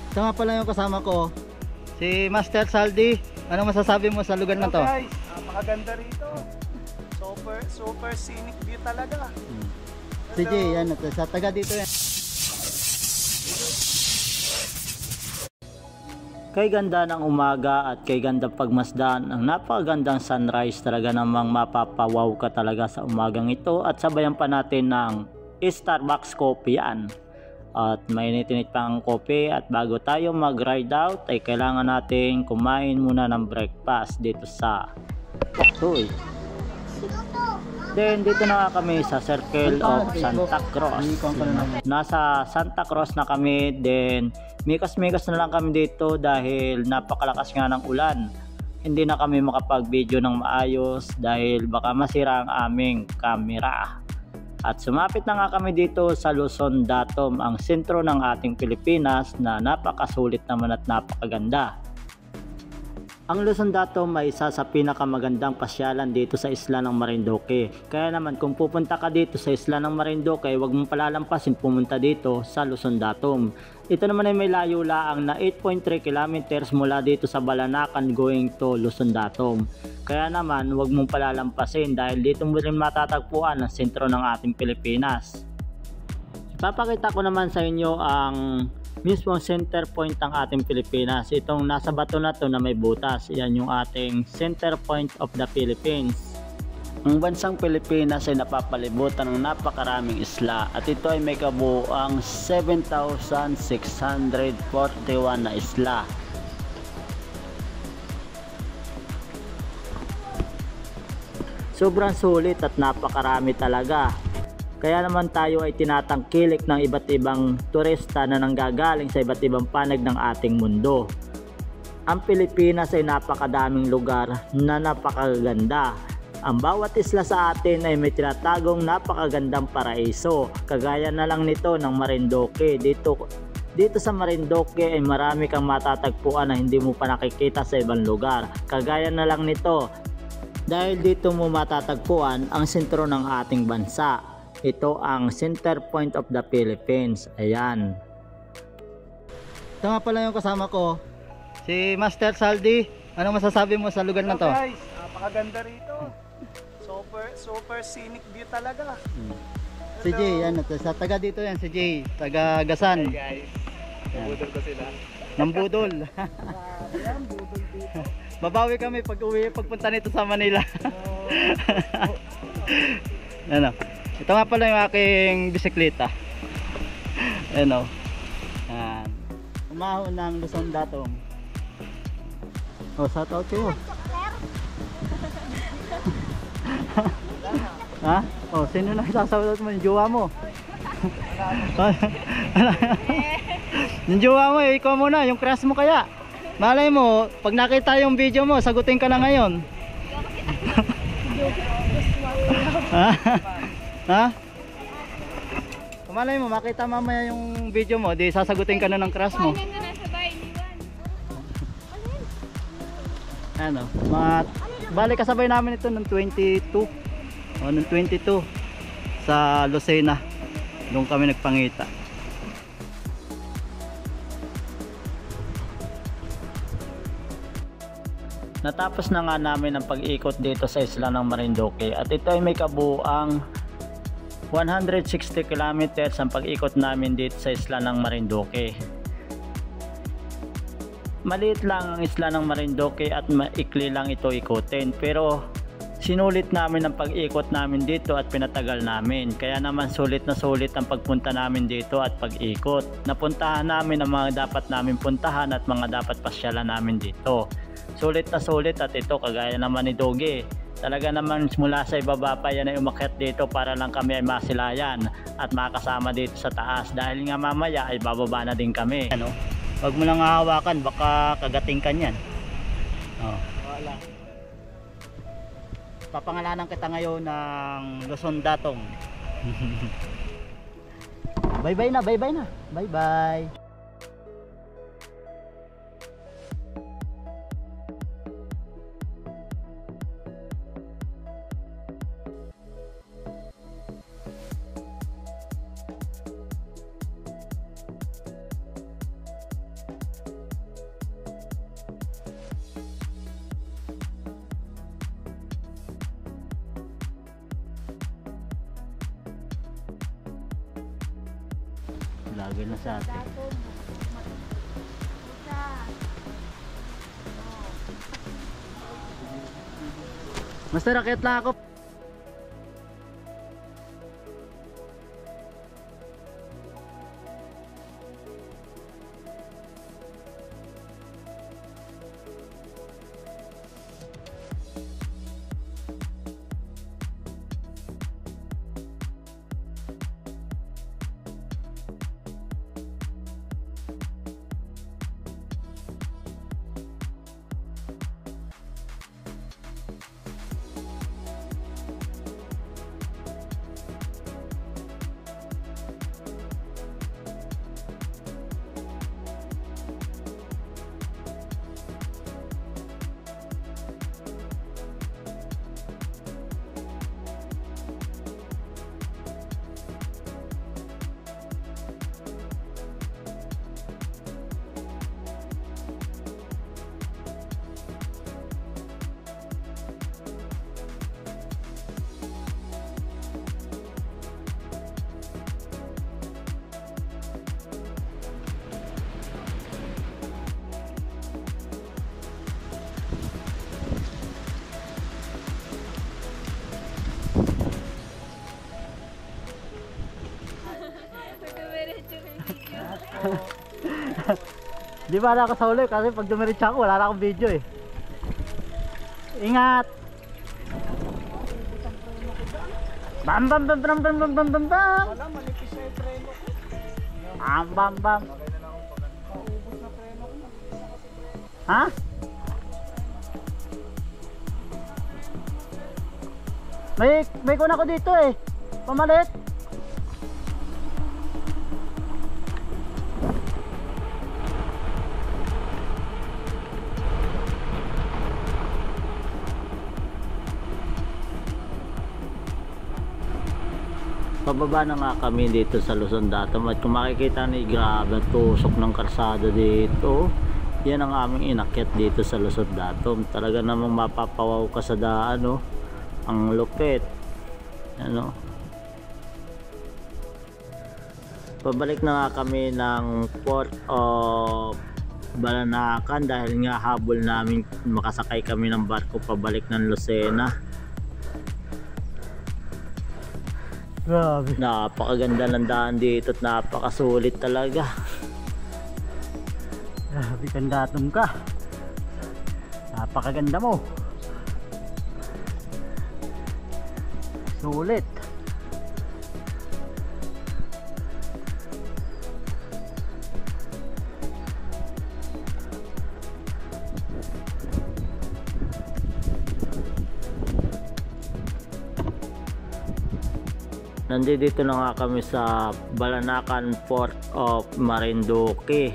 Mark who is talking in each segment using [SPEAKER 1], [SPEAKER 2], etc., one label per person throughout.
[SPEAKER 1] Ito nga pala yung kasama ko, si Master Saldi. Anong masasabi mo sa lugar na to?
[SPEAKER 2] Guys, napakaganda rito. Super scenic view talaga.
[SPEAKER 1] Si Jay, yan, sa taga dito yan. Kay ganda ng umaga at kay ganda pagmasdan, ang napakagandang sunrise, talaga namang mapapawaw ka talaga sa umagang ito. At sabayan pa natin ng Starbucks coffee yan. At may init pang kope. At bago tayo mag ride out ay kailangan natin kumain muna ng breakfast dito sa Toy. Then dito na kami sa Circle of Santa Cruz. Nasa Santa Cruz na kami. Then mikas-mikas na lang kami dito dahil napakalakas nga ng ulan. Hindi na kami makapag-video ng maayos dahil baka masira ang aming camera. At sumapit na nga kami dito sa Luzon Datum, ang sentro ng ating Pilipinas na napakasulit naman at napakaganda. Ang Luzon Datum ay isa sa pinakamagandang pasyalan dito sa isla ng Marinduque. Kaya naman kung pupunta ka dito sa isla ng Marinduque, huwag mong palalampasin pumunta dito sa Luzon Datum. Ito naman ay may layo laang na 8.3 kilometers mula dito sa Balanacan going to Luzon Datum. Kaya naman huwag mong palalampasin dahil dito mo rin matatagpuan ang sentro ng ating Pilipinas. Ipapakita ko naman sa inyo ang mismong center point ng ating Pilipinas. Itong nasa bato na to na may butas, yan yung ating center point of the Philippines. Ang bansang Pilipinas ay napapalibutan ng napakaraming isla at ito ay may kabuuang 7,641 na isla. Sobrang sulit at napakarami talaga. Kaya naman tayo ay tinatangkilik ng iba't ibang turista na nanggagaling sa iba't ibang panag ng ating mundo. Ang Pilipinas ay napakadaming lugar na napakaganda. Ang bawat isla sa atin ay may tinatagong napakagandang paraiso. Kagaya na lang nito ng Marinduque. Dito sa Marinduque ay marami kang matatagpuan na hindi mo pa nakikita sa ibang lugar. Kagaya na lang nito dahil dito mo matatagpuan ang sentro ng ating bansa. Ito ang center point of the Philippines. Ayan. Ito nga pala yung kasama ko, si Master Saldi. Anong masasabi mo sa lugar na to?
[SPEAKER 2] Guys, napakaganda rito. Super scenic view talaga.
[SPEAKER 1] Si Jay, yan, sa taga dito yan, si Jay, taga Gasan.
[SPEAKER 2] Hey guys, nabudol ko sila.
[SPEAKER 1] Nambudol.
[SPEAKER 2] Ayan, budol dito.
[SPEAKER 1] Babawi kami pag uwi, pagpunta nito sa Manila. Ano? Ito nga pala yung aking bisikleta. Ano? Yan. Umahon ng Luzon Datum. Oh, shout out kayo. Ha? Oh, sino na sasawalat mo? Yung jowa mo? Yung jowa mo, ikaw muna, yung crush mo kaya. Malay mo, pag nakita yung video mo, sagutin ka na ngayon. Ha? Malay mo, makita mamaya yung video mo, di sasagutin ka na ng crush mo. Ano? Bali kasabay namin ito ng 22. O, ng 22 sa Lucena. Doon kami nagpangita. Natapos na nga namin ang pag-ikot dito sa isla ng Marinduque at ito ay may kabuuang 160 kilometers ang pag-ikot namin dito sa isla ng Marinduque. Maliit lang ang isla ng Marinduque at maikli lang ito ikutin, pero sinulit namin ang pag-ikot namin dito at pinatagal namin. Kaya naman sulit na sulit ang pagpunta namin dito at pag-ikot. Napuntahan namin ang mga dapat namin puntahan at mga dapat pasyalan namin dito. Sulit na sulit at ito kagaya naman ni Doge. Talaga naman mula sa ibaba pa yan ay umakyat dito para lang kami ay masilayan at makasama dito sa taas. Dahil nga mamaya ay bababa na din kami. Ano? Huwag mo lang hahawakan, baka kagating ka niyan. Oh.
[SPEAKER 2] Wala.
[SPEAKER 1] Papangalanan kita ngayon ng Luzon Datum. Bye-bye na, bye-bye na. Bye-bye. Lagi na sa atin. Master, rakyat lang ako. Di ba na ako sa uli kasi pag dumiretso ako wala na akong video eh. Ingat. Bam bam bam bam bam bam bam bam bam.
[SPEAKER 2] Wala, manipis na yung preno ko.
[SPEAKER 1] Bam bam bam.
[SPEAKER 2] Maubos na preno ko.
[SPEAKER 1] Ha? May kuna ko dito eh. Pamalit. Pababa na nga kami dito sa Luzon Datum at kung makikita ni grabe tusok ng karsada dito. Yan ang aming inakyat dito sa Luzon Datum. Talaga namang mapapawaw ka sa daan, no? Ang lupit. Ano? Pabalik na nga kami ng Port of Balanacan dahil nga habol namin makasakay kami ng barko pabalik ng Lucena. Grabe. Napakaganda ng daan dito at napakasulit talaga. Grabe kang Datum ka. Napakaganda mo. Sulit. Nandito na nga kami sa Balanacan Port of Marinduque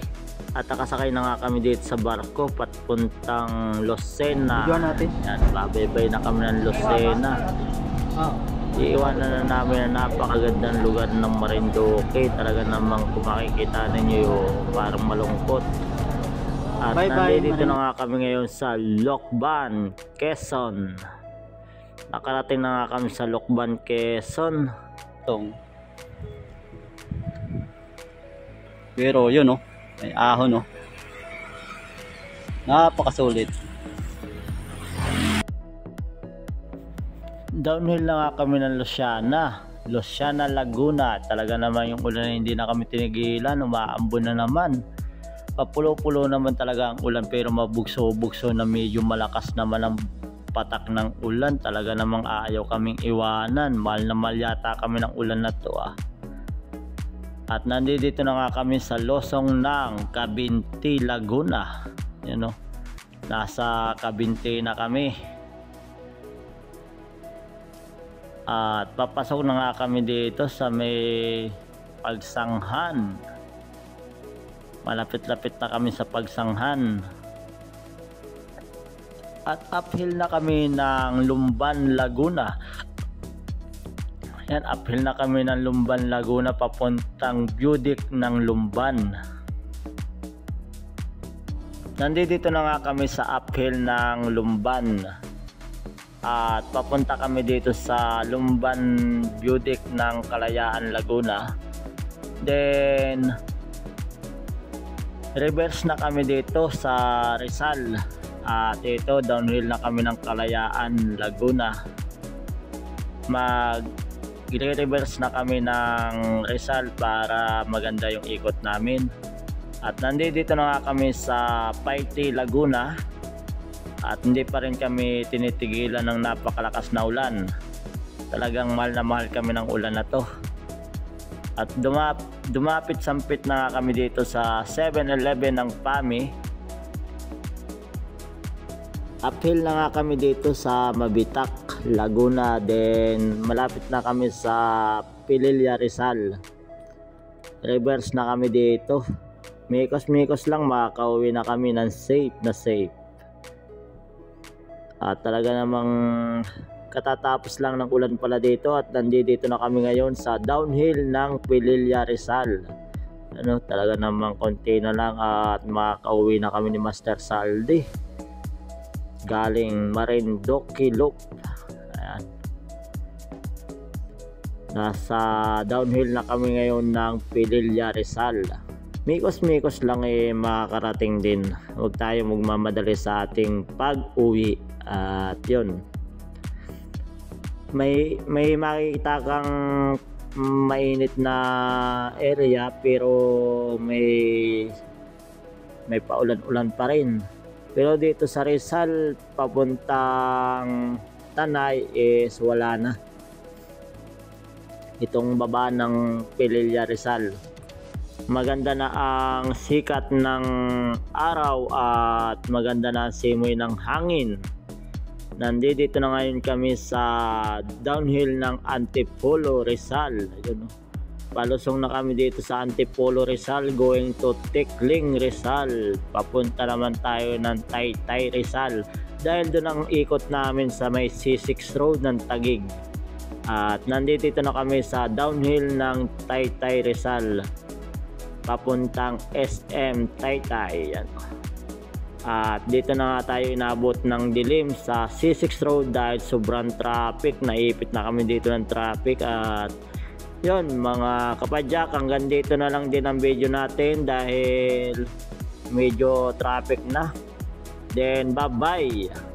[SPEAKER 1] at nakasakay na nga kami dito sa barko papuntang Lucena. Yan, babaybay na kami ng Lucena. Iiwanan na namin ang napakagandang lugar ng Marinduque. Talaga namang kung makikita ninyo yung parang malungkot. At nandito na nga kami ngayon sa Lokban, Quezon. Nakarating na nga kami sa Lokban, Quezon.
[SPEAKER 3] Pero yun, no, may ahon, no, napakasulit.
[SPEAKER 1] Downhill na nga kami ng Luciana, Laguna. Talaga naman yung ulan na hindi na kami tinigilan, umaambon na naman. Papulo-pulo naman talaga ang ulan pero mabugso-bugso na medyo malakas naman ang patak ng ulan. Talaga namang ayaw kaming iwanan. Mahal na mahal yata kami ng ulan na to At nandito na nga kami sa losong ng Cabinti, Laguna. Yan, no? Nasa Cabinti na kami. At papasok na nga kami dito sa may Pagsanghan. Malapit-lapit na kami sa Pagsanghan. At uphill na kami ng Lumban, Laguna. Yan, uphill na kami ng Lumban, Laguna papuntang Budik ng Lumban. Nandito na nga kami sa uphill ng Lumban. At papunta kami dito sa Lumban, Budik ng Kalayaan, Laguna. Then reverse na kami dito sa Rizal. At ito downhill na kami ng Kalayaan, Laguna. Reverse na kami ng Rizal para maganda yung ikot namin. At nandito na nga kami sa Paiti, Laguna. At hindi pa rin kami tinitigilan ng napakalakas na ulan. Talagang mahal na mahal kami ng ulan na to. At dumapit-sampit na nga kami dito sa 7-Eleven ng PAMI. Uphill na nga kami dito sa Mabitak, Laguna. Then malapit na kami sa Pililla, Rizal. Reverse na kami dito. Mikos lang, makakauwi na kami ng safe na safe. At talaga namang katatapos lang ng ulan pala dito at nandito na kami ngayon sa downhill ng Pililla, Rizal. Talaga namang konti na lang at makakauwi na kami ni Master Saldi galing Marinduque Loop. Ayan. Nasa downhill na kami ngayon ng Pililla, Rizal. Mikos lang makakarating din. Huwag tayo magmamadali sa ating pag-uwi. At yun, may makikita kang mainit na area pero may paulan-ulan pa rin. Pero dito sa Rizal papuntang Tanay is wala na. Itong baba ng Pililla, Rizal. Maganda na ang sikat ng araw at maganda na ang simoy ng hangin. Nandito na ngayon kami sa downhill ng Antipolo, Rizal. Ayun, palusong na kami dito sa Antipolo, Rizal, going to Tikling, Rizal. Papunta naman tayo ng Taytay, Rizal. Dahil doon ang ikot namin sa may C6 Road ng Taguig. At nandito na kami sa downhill ng Taytay, Rizal. Papuntang SM Taytay. Yan. At dito na nga tayo inabot ng dilim sa C6 Road dahil sobrang traffic. Naipit na kami dito ng traffic. At yun mga kapadyak, hanggang dito na lang din ang video natin dahil medyo traffic na. Then bye bye.